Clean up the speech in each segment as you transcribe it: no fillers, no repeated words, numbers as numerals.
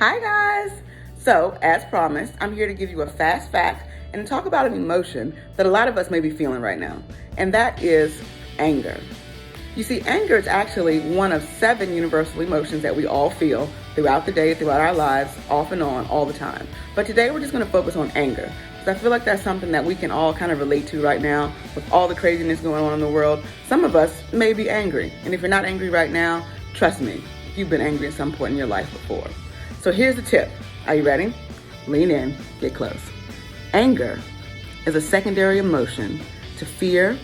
Hi guys! So, as promised, I'm here to give you a fast fact and talk about an emotion that a lot of us may be feeling right now, and that is anger. You see, anger is actually one of 7 universal emotions that we all feel throughout the day, throughout our lives, off and on, all the time. But today we're just going to focus on anger, because I feel like that's something that we can all kind of relate to right now with all the craziness going on in the world. Some of us may be angry, and if you're not angry right now, trust me, you've been angry at some point in your life before. So here's the tip. Are you ready? Lean in, get close. Anger is a secondary emotion to fear,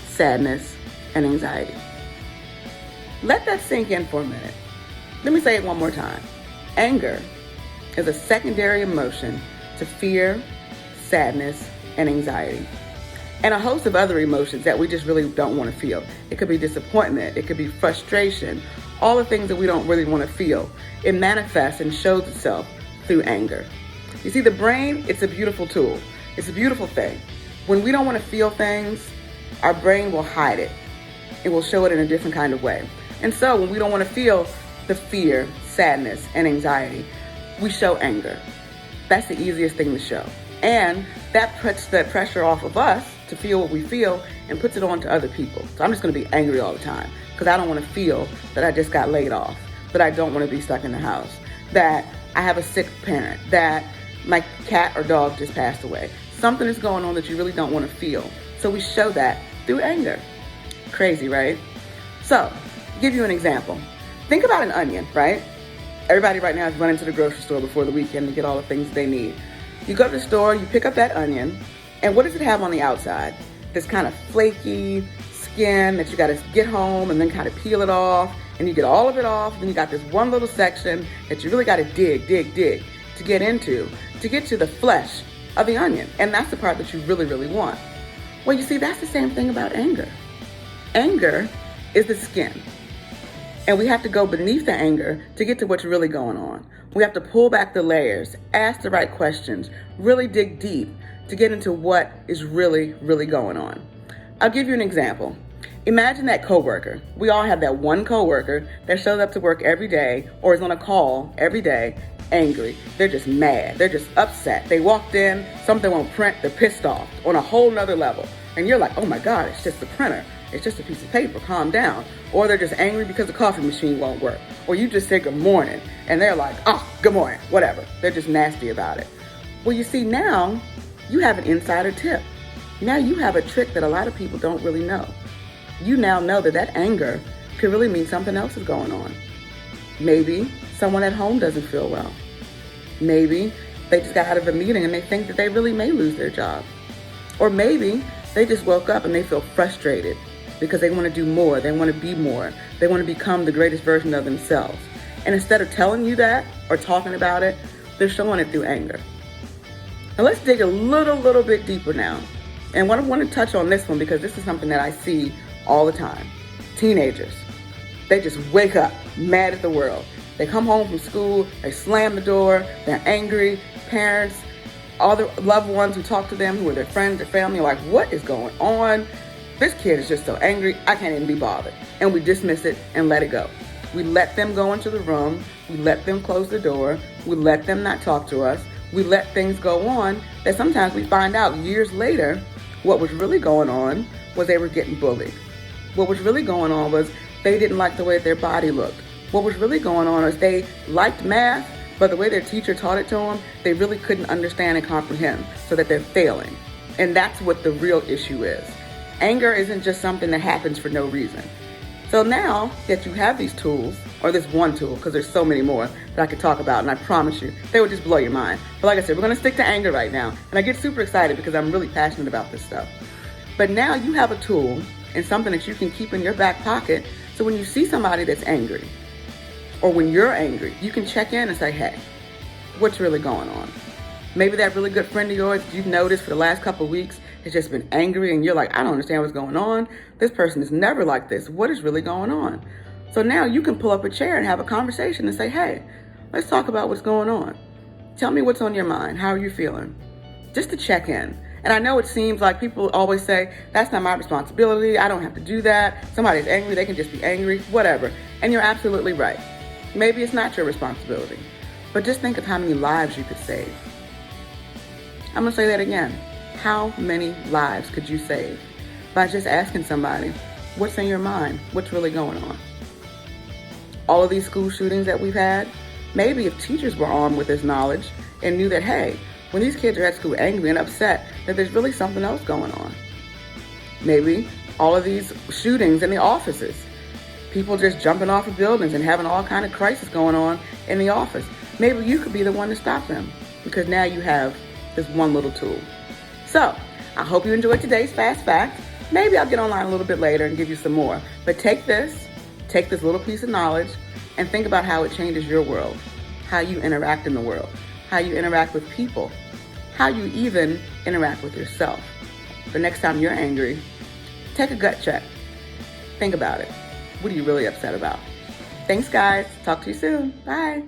sadness, and anxiety. Let that sink in for a minute. Let me say it one more time. Anger is a secondary emotion to fear, sadness, and anxiety. And a host of other emotions that we just really don't want to feel. It could be disappointment, it could be frustration, all the things that we don't really want to feel. It manifests and shows itself through anger. You see, the brain, it's a beautiful tool. It's a beautiful thing. When we don't want to feel things, our brain will hide it. It will show it in a different kind of way. And so when we don't want to feel the fear, sadness, and anxiety, we show anger. That's the easiest thing to show. And that puts that pressure off of us to feel what we feel and puts it on to other people. So I'm just going to be angry all the time because I don't want to feel that I just got laid off, that I don't want to be stuck in the house, that I have a sick parent, that my cat or dog just passed away. Something is going on that you really don't want to feel. So we show that through anger. Crazy, right? So, give you an example. Think about an onion, right? Everybody right now is running to the grocery store before the weekend to get all the things they need. You go to the store, you pick up that onion, and what does it have on the outside? This kind of flaky skin that you got to get home and then kind of peel it off, and you get all of it off, and then you got this one little section that you really got to dig to get into, to get to the flesh of the onion. And that's the part that you really, really want. Well, you see, that's the same thing about anger. Anger is the skin. And we have to go beneath the anger to get to what's really going on. We have to pull back the layers, ask the right questions, really dig deep to get into what is really, really going on. I'll give you an example. Imagine that coworker. We all have that one coworker that shows up to work every day or is on a call every day, angry. They're just mad. They're just upset. They walked in, something won't print, they're pissed off on a whole nother level. And you're like, oh my God, it's just the printer. It's just a piece of paper, calm down. Or they're just angry because the coffee machine won't work. Or you just say good morning and they're like, oh, good morning, whatever. They're just nasty about it. Well, you see, now you have an insider tip. Now you have a trick that a lot of people don't really know. You now know that that anger could really mean something else is going on. Maybe someone at home doesn't feel well. Maybe they just got out of a meeting and they think that they really may lose their job. Or maybe they just woke up and they feel frustrated because they want to do more, they want to be more, they want to become the greatest version of themselves. And instead of telling you that or talking about it, they're showing it through anger. Now let's dig a little bit deeper now. And I want to touch on this one because this is something that I see all the time. Teenagers, they just wake up mad at the world. They come home from school, they slam the door, they're angry. Parents, all the loved ones who talk to them, who are their friends, their family, are like, what is going on? This kid is just so angry, I can't even be bothered. And we dismiss it and let it go. We let them go into the room, we let them close the door, we let them not talk to us, we let things go on that sometimes we find out years later what was really going on was they were getting bullied. What was really going on was they didn't like the way their body looked. What was really going on is they liked math, but the way their teacher taught it to them, they really couldn't understand and comprehend, so that they're failing. And that's what the real issue is. Anger isn't just something that happens for no reason. So now that you have these tools, or this one tool, because there's so many more that I could talk about, and I promise you, they would just blow your mind. But like I said, we're going to stick to anger right now. And I get super excited because I'm really passionate about this stuff. But now you have a tool and something that you can keep in your back pocket, so when you see somebody that's angry, or when you're angry, you can check in and say, hey, what's really going on? Maybe that really good friend of yours you've noticed for the last couple of weeks has just been angry and you're like, I don't understand what's going on. This person is never like this. What is really going on? So now you can pull up a chair and have a conversation and say, hey, let's talk about what's going on. Tell me what's on your mind. How are you feeling? Just to check in. And I know it seems like people always say, that's not my responsibility. I don't have to do that. Somebody's angry. They can just be angry, whatever. And you're absolutely right. Maybe it's not your responsibility. But just think of how many lives you could save. I'm gonna say that again. How many lives could you save by just asking somebody, what's in your mind? What's really going on? All of these school shootings that we've had, maybe if teachers were armed with this knowledge and knew that, hey, when these kids are at school angry and upset, that there's really something else going on. Maybe all of these shootings in the offices, people just jumping off of buildings and having all kind of crisis going on in the office. Maybe you could be the one to stop them because now you have this one little tool. So I hope you enjoyed today's Fast Fact. Maybe I'll get online a little bit later and give you some more. But take this little piece of knowledge and think about how it changes your world, how you interact in the world, how you interact with people, how you even interact with yourself. The next time you're angry, take a gut check. Think about it. What are you really upset about? Thanks, guys. Talk to you soon. Bye.